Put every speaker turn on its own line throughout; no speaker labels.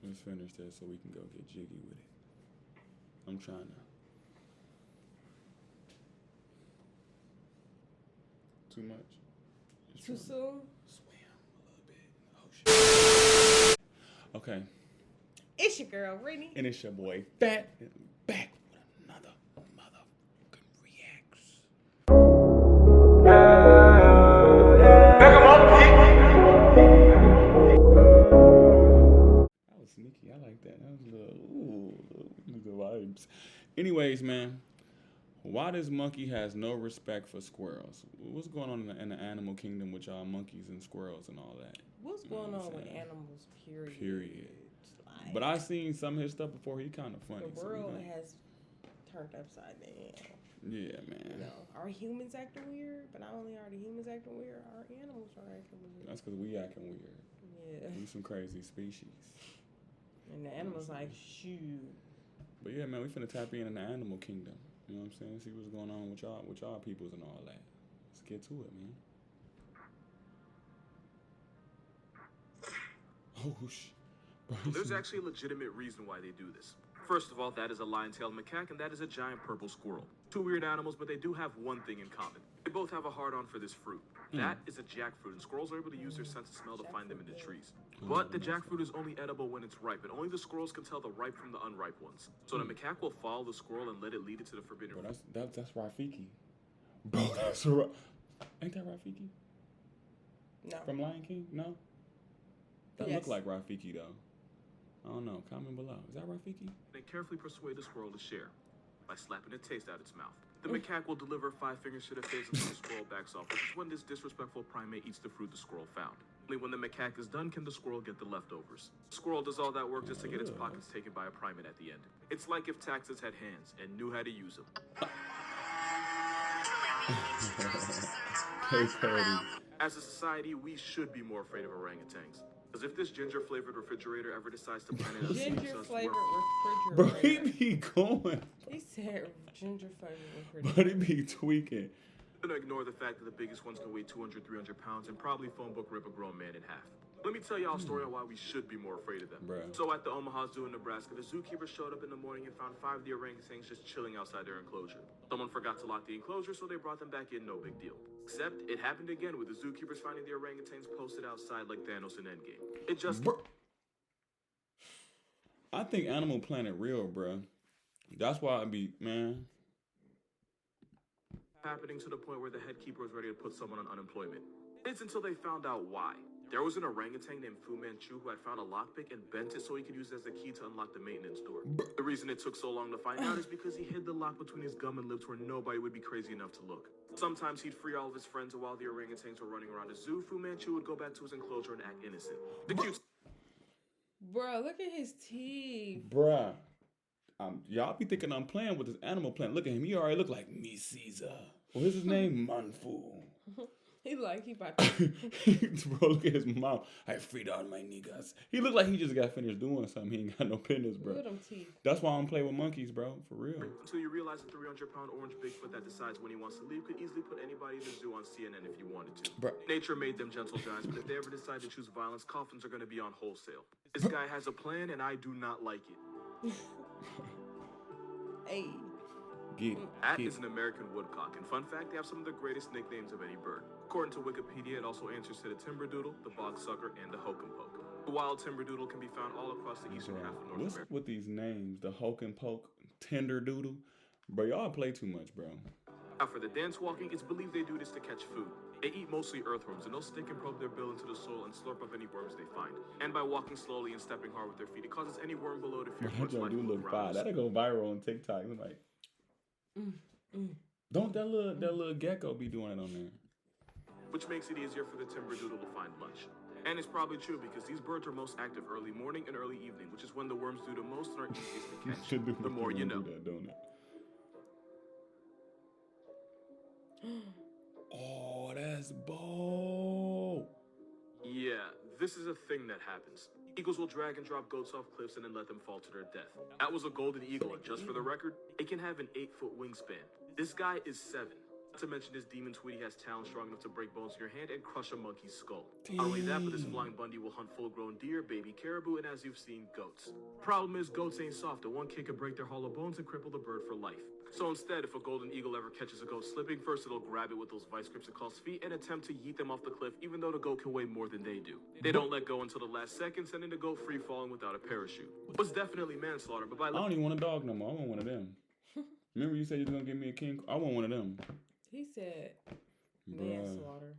Let's finish this so we can go get jiggy with it. I'm trying to. Too much? Just
Too soon?
swim a little bit. Oh, shit. Okay.
It's your girl, Rinny.
And it's your boy, Fat, back with another motherfucking reacts. That was sneaky. I like that. That was a little vibes. Anyways, man. Why this monkey has no respect for squirrels? What's going on in the animal kingdom with y'all monkeys and squirrels and all that?
What's going on with animals, period?
Period.
Like,
But I seen some of his stuff before. He kind of funny.
the world has turned upside down.
Yeah, man.
You know, our humans acting weird, but not only are the humans acting weird, our animals are acting weird.
That's because we acting weird.
Yeah.
We some crazy species.
And the animals like, shoot.
But yeah, man, we finna tap in the animal kingdom. You know what I'm saying? See what's going on with y'all peoples and all that. Let's get to it, man. Oh,
There's actually a legitimate reason why they do this. First of all, that is a lion-tailed macaque, and that is a giant purple squirrel. Two weird animals, but they do have one thing in common. They both have a hard-on for this fruit. That is a jackfruit, and squirrels are able to use their sense of smell to find them in the trees. But the jackfruit is only edible when it's ripe, and only the squirrels can tell the ripe from the unripe ones. So the macaque will follow the squirrel and let it lead it to the forbidden fruit.
That's Rafiki. Bro, that's right. Ain't that Rafiki?
No.
From Lion King? No? That
Yes.
look like Rafiki, though. I don't know. Comment below. Is that Rafiki?
They carefully persuade the squirrel to share by slapping a taste out its mouth. The macaque will deliver 5 fingers to the face until the squirrel backs off, which is when this disrespectful primate eats the fruit the squirrel found. Only when the macaque is done can the squirrel get the leftovers. The squirrel does all that work just to get its pockets taken by a primate at the end. It's like if taxes had hands and knew how to use them.
Case Cody.
As a society, we should be more afraid of orangutans. Because if this ginger-flavored refrigerator ever decides to plan it,
Ginger-flavored
Bro,
refrigerator.
he be going.
He said ginger-flavored refrigerator.
But he be tweaking.
I'm gonna ignore the fact that the biggest ones can weigh 200, 300 pounds and probably phone book rip a grown man in half. Let me tell y'all a story on why we should be more afraid of them.
Bruh.
So at the Omaha Zoo in Nebraska, the zookeeper showed up in the morning and found 5 of the orangutans just chilling outside their enclosure. Someone forgot to lock the enclosure, so they brought them back in, no big deal. Except it happened again with the zookeepers finding the orangutans posted outside like Thanos in Endgame. It just...
Bro. I think Animal Planet real, bro. That's why I be, man.
happening to the point where the head keeper was ready to put someone on unemployment. It's until they found out why. There was an orangutan named Fu Manchu who had found a lockpick and bent it so he could use it as a key to unlock the maintenance door. The reason it took so long to find out is because he hid the lock between his gum and lips where nobody would be crazy enough to look. Sometimes he'd free all of his friends, and while the orangutans were running around the zoo, Fu Manchu would go back to his enclosure and act innocent. The cute...
Bro, look at his teeth.
Bruh. Y'all be thinking I'm playing with this Animal Planet. Look at him. He already look like me, Caesar. What is his name? Manfu.
He like he about to...
Bro, look at his mouth. I freed all my niggas. He look like he just got finished doing something. He ain't got no business, bro.
Look at them teeth.
That's why I don't play with monkeys, bro. For real.
Until you realize a 300-pound orange Bigfoot that decides when he wants to leave could easily put anybody in the zoo on CNN if he wanted to.
Bro.
Nature made them gentle giants, but if they ever decide to choose violence, coffins are going to be on wholesale. This guy has a plan, and I do not like it.
Hey.
Get it.
That
Get
is an American woodcock, and fun fact, they have some of the greatest nicknames of any bird. According to Wikipedia, it also answers to the timberdoodle, the bogsucker, and the hokenpoke. The wild timberdoodle can be found all across the eastern half of North
What's
America.
with these names? The Hulk and Poke, Tender Doodle? Bro, y'all play too much, bro.
Now, for the dance walking, it's believed they do this to catch food. They eat mostly earthworms, and they'll stick and probe their bill into the soil and slurp up any worms they find. And by walking slowly and stepping hard with their feet, it causes any worm below to fear
That
much
joint
like
do look fire.
rounds.
That'll go viral on TikTok. I'm like, don't that little gecko be doing it on there?
Which makes it easier for the timberdoodle to find lunch. And it's probably true because these birds are most active early morning and early evening, which is when the worms do the most and are easiest to catch.
Should do
The more you know.
Do that, don't it? Oh, that's bold.
Yeah, this is a thing that happens. Eagles will drag and drop goats off cliffs and then let them fall to their death. That was a golden eagle, and just for the record, it can have an 8-foot wingspan. This guy is 7. Not to mention this demon Tweety has talent strong enough to break bones in your hand and crush a monkey's skull. Not only that, but this flying Bundy will hunt full-grown deer, baby caribou, and as you've seen, goats. Problem is, goats ain't soft, and one kick could break their hollow bones and cripple the bird for life. So instead, if a golden eagle ever catches a goat slipping, first it'll grab it with those vice grips it calls feet and attempt to yeet them off the cliff, even though the goat can weigh more than they do. They don't let go until the last second, sending the goat free falling without a parachute. It was definitely manslaughter, but by
I don't even want a dog no more. I want one of them. Remember you said you was gonna give me a king? I want one of them.
He said
Bruh,
manslaughter.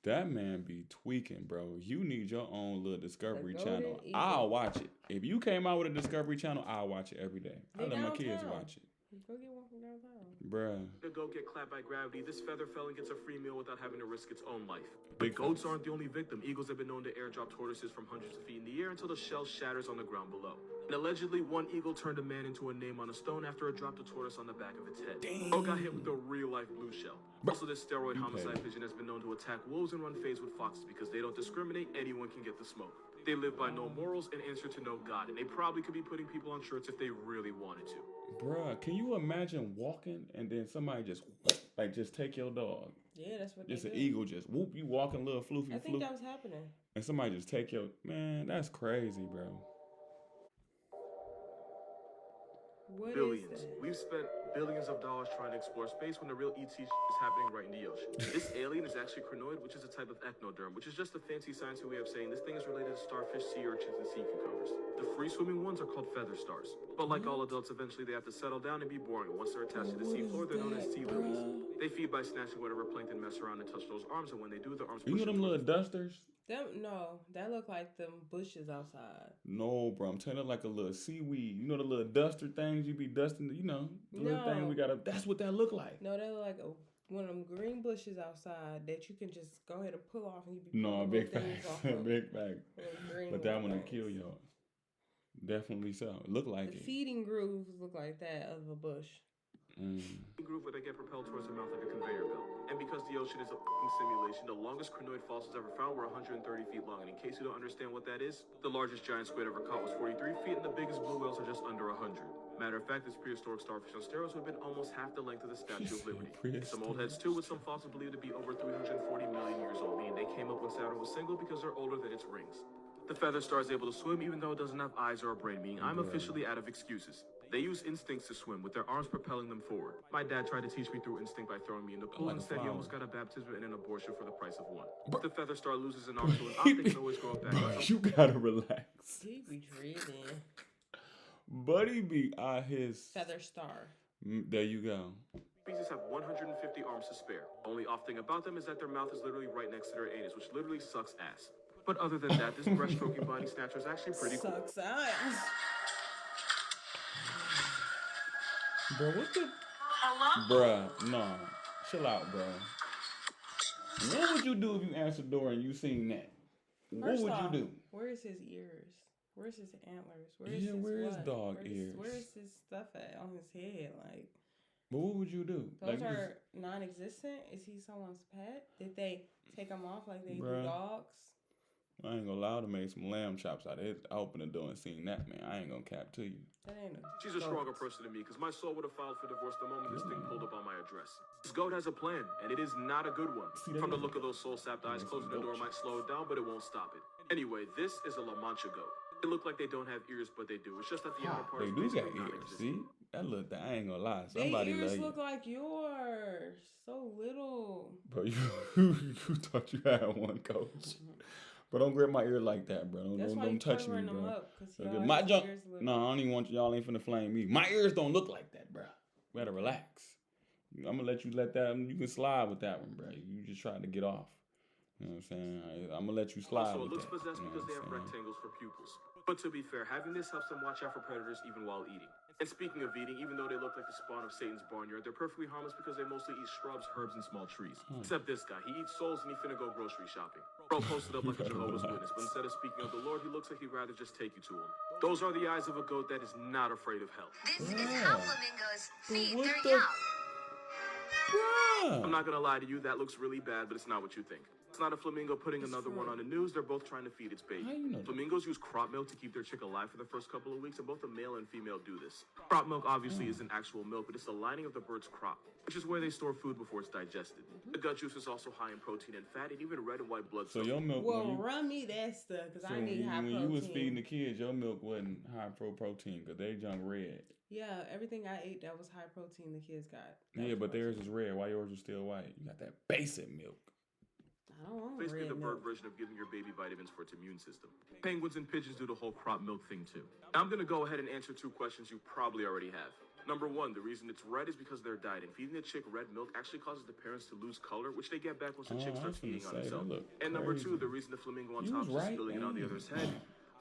that man be tweaking, bro. You need your own little Discovery
The
Channel.
golden eagle.
I'll watch it. If you came out with a Discovery Channel, I'll watch it every day. I
They
let my kids
downtown.
watch it.
Go get one from downtown.
Bruh.
the goat get clapped by gravity, this feather felon gets a free meal without having to risk its own life.
Big
But goats
facts.
aren't the only victim. Eagles have been known to airdrop tortoises from hundreds of feet in the air until the shell shatters on the ground below. And allegedly, one eagle turned a man into a name on a stone after it dropped a tortoise on the back of its head. Goat got hit with a real-life blue shell. Also, this steroid homicide pigeon has been known to attack wolves and run phase with foxes because they don't discriminate. Anyone can get the smoke. They live by no morals and answer to no God, and they probably could be putting people on shirts if they really wanted to.
Bruh, can you imagine walking and then somebody just take your dog?
Yeah, that's what
Just
they
an
do.
eagle just whoop, you walking little floofy
I think
floop,
that was happening.
and somebody just take your, man, that's crazy, bro.
What
Billions.
is that?
We've spent billions of dollars trying to explore space when the real ET is happening right in the ocean. This alien is actually crinoid, which is a type of echinoderm, which is just a fancy science way of saying this thing is related to starfish, sea urchins, and sea cucumbers. The free-swimming ones are called feather stars. But like all adults, eventually they have to settle down and be boring. Once they're attached to the seafloor, they're known as sea lilies. They feed by snatching whatever plankton mess around and touch those arms, and when they do, the arms
You
push
know them
into
little dusters?
No, that look like them bushes outside.
No, bro, I'm telling you, like a little seaweed. You know the little duster things you be dusting, you know, the little thing we gotta, that's what that look like.
No, they look like one of them green bushes outside that you can just go ahead and pull off and you be
No,
pulling
big
little things
fact,
off of.
big fact.
Little green
But that one will
things.
kill y'all. Definitely so. Look like
The
it.
feeding grooves look like that of a bush.
groove where they get propelled towards the mouth like a conveyor belt. And because the ocean is a f***ing simulation, the longest crinoid fossils ever found were 130 feet long. And in case you don't understand what that is, the largest giant squid ever caught was 43 feet, and the biggest blue whales are just under 100. Matter of fact, this prehistoric starfish on steroids would have been almost half the length of the Statue of Liberty. Some old heads too, with some fossils believed to be over 340 million years old, meaning they came up when Saturn was single because they're older than its rings. The feather star is able to swim even though it doesn't have eyes or a brain, meaning I'm officially out of excuses. They use instincts to swim, with their arms propelling them forward. My dad tried to teach me through instinct by throwing me in the pool.
Like a
Instead, he
flower.
almost got a baptism and an abortion for the price of one. If the feather star loses an arm to an op, they can always grow it back.
Bro, you gotta relax.
He be dreaming.
Buddy be out his.
Feather star.
There you go.
Species have 150 arms to spare. Only off thing about them is that their mouth is literally right next to their anus, which literally sucks ass. But other than that, this breaststroking body snatcher is actually pretty cool.
Sucks ass.
Bro, what the?
Hello?
Bruh, no. Chill out, bro. What would you do if you answered the door and you seen that? What
First
would
off,
you do?
Where's his ears? Where's his antlers? Where's
Yeah,
his
where his
what?
dog
where's,
ears?
Where's his stuff at on his head? Like,
But what would you do?
those
you
are non-existent? Is he someone's pet? Did they take him off like they
Bruh.
do dogs?
I ain't gonna lie to make some lamb chops out of it. I opened the door and seen that, man. I ain't gonna cap to you.
That ain't a
She's a
goat.
stronger person than me, because my soul would have filed for divorce the moment this thing pulled up on my address. This goat has a plan, and it is not a good one.
See, they
From the
look-
look of those soul-sapped eyes,
Make
closing
some
the door
goat
might slow it down, but it won't stop it. Anyway, this is a La Mancha goat. They look like they don't have ears, but they do. It's just that the outer part
They
is
do got
basically
ears.
non-existent.
See? That look, I ain't gonna lie.
Their
Somebody
ears
love you.
look like yours. So little.
Bro, you thought you had one, coach. But don't grab my ear like that, bro.
That's why
Don't
you
touch me,
covering them
bro.
up. Cause
Okay,
y'all
my
his
junk.
ears look-
No, I don't even want y'all ain't finna flame me. My ears don't look like that, bro. Better relax. I'm gonna let you that. You can slide with that one, bro. You just tried to get off. You know what I'm saying? I'm gonna let you slide
Also, it
with
looks
that.
possessed
You know
because they
what
have
I'm saying?
rectangles for pupils. But to be fair, having this helps them watch out for predators even while eating. And speaking of eating, even though they look like the spawn of Satan's barnyard, they're perfectly harmless because they mostly eat shrubs, herbs, and small trees. Except this guy. He eats souls and he finna go grocery shopping. Bro posted up like a Jehovah's Witness, but instead of speaking of the Lord, he looks like he'd rather just take you to him. Those are the eyes of a goat that is not afraid of hell.
This is
Yeah.
how flamingos feed
what
their
the-
young.
I'm
Bruh.
not gonna lie to you, that looks really bad, but it's not what you think. It's not a flamingo putting
It's
another one
fruit.
on the news. They're both trying to feed its baby.
How you know that?
Flamingos use crop milk to keep their chick alive for the first couple of weeks, and both the male and female do this. Crop milk obviously isn't actual milk, but it's the lining of the bird's crop, which is where they store food before it's digested. The gut juice is also high in protein and fat, and even red and white blood
So
cells.
your milk,
Well,
when you,
run me that stuff because
so
I need high
when
protein.
you was feeding the kids, your milk wasn't high protein because they junk red.
Yeah, everything I ate that was high protein, the kids got. That
Yeah,
was
but theirs
protein.
was red. Why yours was still white? You got that basic milk.
I don't want
Basically
red
the bird
milk.
version of giving your baby vitamins for its immune system. Penguins and pigeons do the whole crop milk thing too. Now I'm going to go ahead and answer 2 questions you probably already have. Number 1, the reason it's red is because of their diet, and feeding the chick red milk actually causes the parents to lose color, which they get back once the chick
I was
starts
finna
feeding on
say, that
itself.
look
And number 2,
crazy.
the reason the flamingo on
You
top
was
is
right,
spilling it on the
man.
other's head,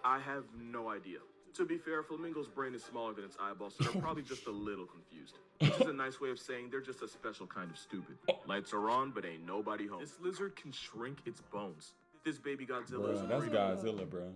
I have no idea. To be fair, a flamingo's brain is smaller than its eyeballs, so they're probably just a little confused. Which is a nice way of saying they're just a special kind of stupid. Lights are on, but ain't nobody home. This lizard can shrink its bones. This baby Godzilla is
Bro,
a
that's
breeder.
Godzilla, bro.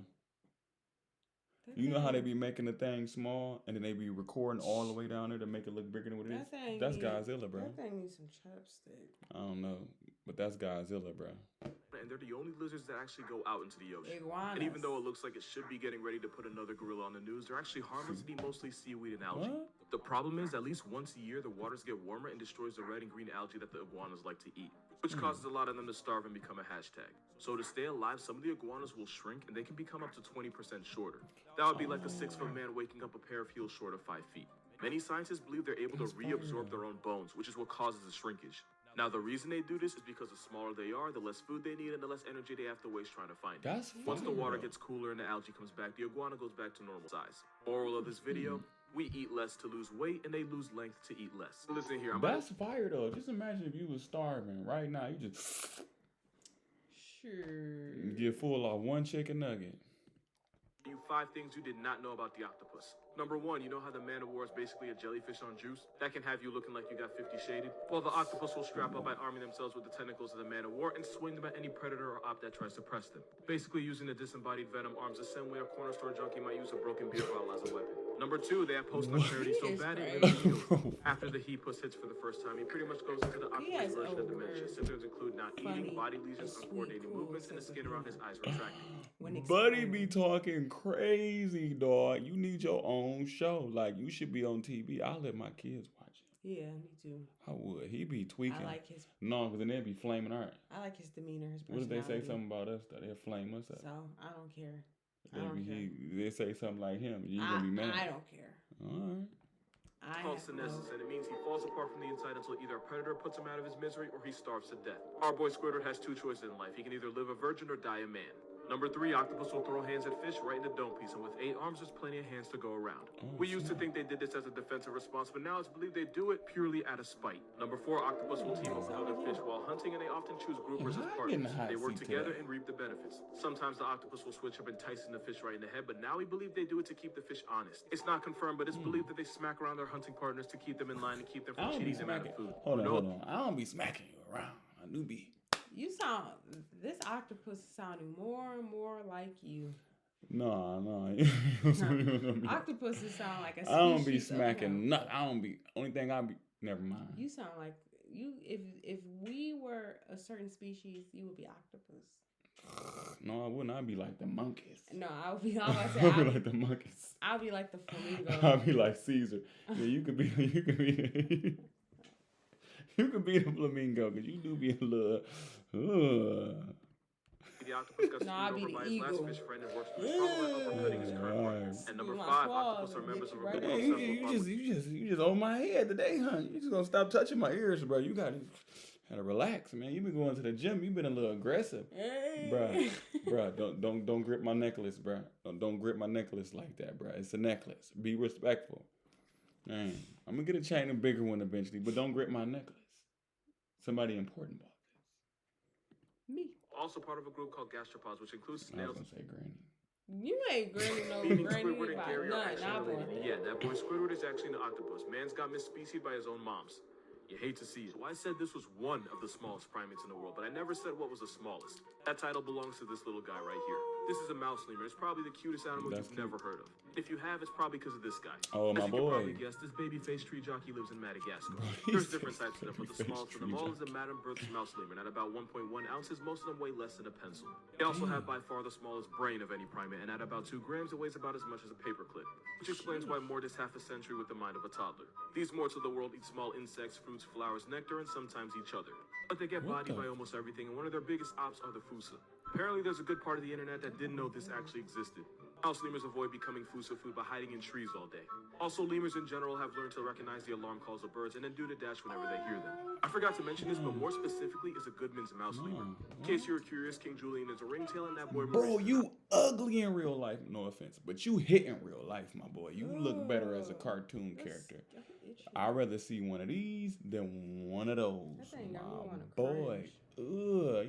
That
You know how they
thing-
be making the thing small and then they be recording all the way down there to make it look bigger than what it is?
That thing
That's
need-
Godzilla, bro.
That thing needs some chapstick.
I don't know, but that's Godzilla, bro.
And they're the only lizards that actually go out into the ocean.
Iguanas.
And even though it looks like it should be getting ready to put another gorilla on the news, they're actually harmless and eat mostly seaweed and algae.
What?
The problem is, at least once a year, the waters get warmer and destroys the red and green algae that the iguanas like to eat, which causes a lot of them to starve and become a hashtag. So to stay alive, some of the iguanas will shrink and they can become up to 20% shorter. That would be like a 6-foot man waking up a pair of heels short of 5 feet. Many scientists believe they're able to reabsorb their own bones, which is what causes the shrinkage. Now, the reason they do this is because the smaller they are, the less food they need and the less energy they have to waste trying to find it.
That's
Once the
funny,
water
though.
gets cooler and the algae comes back, the iguana goes back to normal size. Moral of this video, we eat less to lose weight and they lose length to eat less. Listen here, I'm
That's fire though. Just imagine if you was starving right now. You just
Sure.
get full off one chicken nugget.
you 5 things you did not know about the octopus. Number 1, you know how the man of war is basically a jellyfish on juice? That can have you looking like you got 50 shaded. Well, the octopus will strap up by arming themselves with the tentacles of the man of war and swing them at any predator or op that tries to press them. Basically using the disembodied venom arms the same way a corner store junkie might use a broken beer bottle as a weapon. Number 2, they have post-nocturnity so
He is
bad it
crazy.
never heals. After the heat-puss hits for the first time, he pretty much goes into the
He
octopus
has
version of dementia.
over
Symptoms include not
funny,
eating, body lesions,
a sweet,
uncoordinated
cool
movements, and the
sense of
skin around his
humor.
eyes retracting.
When
Buddy
explaining.
be talking crazy, dog. You need your own show. Like you should be on TV. I'll let my kids watch it.
Yeah, me too.
I would. He be tweaking.
I like his.
No, because then they'd be flaming art.
I like his demeanor. His
What if they
personality.
say something about us that they'll flame us up?
So I don't care. I
They,
don't
be,
care.
they say something like him. You gonna be mad.
I don't care.
All right.
I
Called
have
senescence,
no.
and it means he falls apart from the inside until either a predator puts him out of his misery or he starves to death. Our boy Squidward has 2 choices in life. He can either live a virgin or die a man. Number 3, octopus will throw hands at fish right in the dome piece, and with 8 arms, there's plenty of hands to go around. We used to think they did this as a defensive response, but now it's believed they do it purely out of spite. Number 4, octopus will team up with other fish while hunting, and they often choose groupers as
I'm
partners.
getting the hot
They work
seat
together
today.
and reap the benefits. Sometimes the octopus will switch up enticing the fish right in the head, but now we believe they do it to keep the fish honest. It's not confirmed, but it's believed that they smack around their hunting partners to keep them in line and keep them
I
from
don't be
cheating them out
smacking.
of food.
Hold on,
No-
hold on. I don't be smacking you around. I do be.
You sound. This octopus is sounding more and more like you.
No.
Octopuses sound like a species.
I don't be
of
smacking
him.
nothing. I don't be. Only thing I be. Never mind.
You sound like you. If we were a certain species, you would be octopus.
No, I wouldn't. I'd be like the monkeys.
No, I would be. I was about to
I'd
say.
be like the monkeys.
I'll be like the flamingo.
I'd be like Caesar. Yeah, you could be. You could be. You could be the flamingo because you do be a little.
The octopus got
No, I'll
screwed
be
over
the
by his last
eagle.
fish friend and works to his problem by uppercutting his current partner.
Nice.
And number
My
5,
claws
octopus are
will
members
get
of
you
a
right
group
in.
called cephalopod.
You just on my head today, huh? You just gonna stop touching my ears, bro. You gotta relax, man. You been going to the gym. You been a little aggressive,
Hey.
bruh. Don't grip my necklace, bruh. Don't grip my necklace like that, bruh. It's a necklace. Be respectful. Man, I'm gonna get a chain, a bigger one eventually, but don't grip my necklace. Somebody important bought
Me.
Also part of a group called gastropods, which includes
this. I was
snails.
gonna say granny.
You ain't granny no
Meaning
granny
Squidward and
by
Gary are
none.
actually
Nah, boy.
related. Yeah, that boy Squidward is actually an octopus. Man's got misspecied by his own moms. You hate to see it. So I said this was one of the smallest primates in the world, but I never said what was the smallest. That title belongs to this little guy right here. This is a mouse lemur. It's probably the cutest animal
That's
you've never heard of. If you have, it's probably because of this guy.
Oh, my
As you can probably
boy.
guess, this baby-faced tree jockey lives in Madagascar.
Baby
There's different
face-
types of them, but the
baby-faced
smallest of them
tree
all is the
jockey.
Madame Berthe's mouse lemur. At about 1.1 ounces, most of them weigh less than a pencil. They also have by far the smallest brain of any primate, and at about 2 grams, it weighs about as much as a paperclip, which explains why mortals half a century with the mind of a toddler. These mortals of the world eat small insects, fruits, flowers, nectar, and sometimes each other. But they get
What
bodied
the-
by almost everything, and one of their biggest ops are the fossa. Apparently, there's a good part of the internet that didn't know this actually existed. Mouse lemurs avoid becoming food by hiding in trees all day. Also, lemurs in general have learned to recognize the alarm calls of birds and then do the dash whenever they hear them. I forgot to mention this, but more specifically is a Goodman's mouse lemur. In case you were curious, King Julian is a ringtail and that boy
Bro, you ugly in real life. No offense, but you hit in real life, my boy. You look better as a cartoon character. I'd rather see one of these than one of those.
That thing got me
My
wanna
boy.
cringe.
Ugh.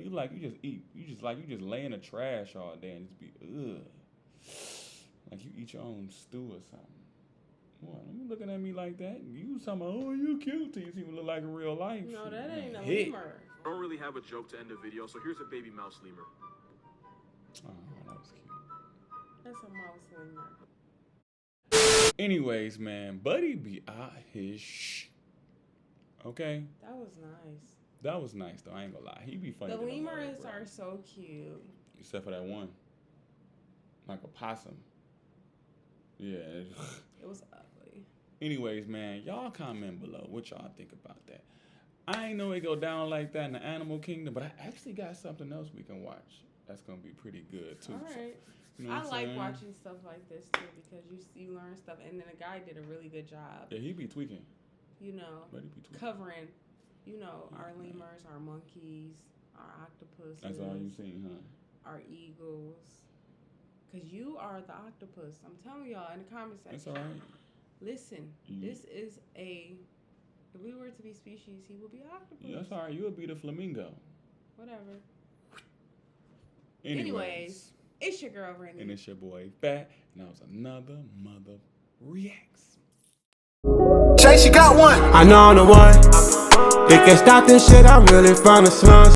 You just lay in the trash all day and just be ugh. Like you eat your own stew or something. What? You looking at me like that? You talking about, oh, you cute till you see what look like in real life.
No, that ain't a
Hit.
lemur.
I don't really have a joke to end the video, so here's a baby mouse lemur.
Oh, that was cute.
That's a mouse lemur.
Anyways, man, Buddy be out his okay?
That was nice.
That was nice though. I ain't gonna lie. He be funny.
The
than a
lemurs
mug, bro.
are so cute.
Except for that one. Like a possum. Yeah.
It was ugly.
Anyways, man, y'all comment below what y'all think about that. I ain't know it go down like that in the animal kingdom, but I actually got something else we can watch. That's gonna be pretty good too.
All
So,
right.
you know
I
what I'm
like
saying?
watching stuff like this too because you learn stuff, and then the guy did a really good job.
Yeah, he be tweaking.
You know,
Buddy be tweaking.
covering, you know, our
Yeah, man.
lemurs, our monkeys, our octopuses.
That's all you seen, huh?
Our eagles. Cause you are the octopus. I'm telling y'all in the comment section.
That's all right.
Listen,
You-
this is a. If we were to be species, he would be an octopus.
Yeah, that's all right. You'll be the flamingo.
Whatever.
Anyways.
Anyways, it's your girl Rinny.
And it's your boy Fat, and that was another Mother Reacts.
Chase, you got one. I know I'm the one. They can't stop this shit. I'm really from the slums.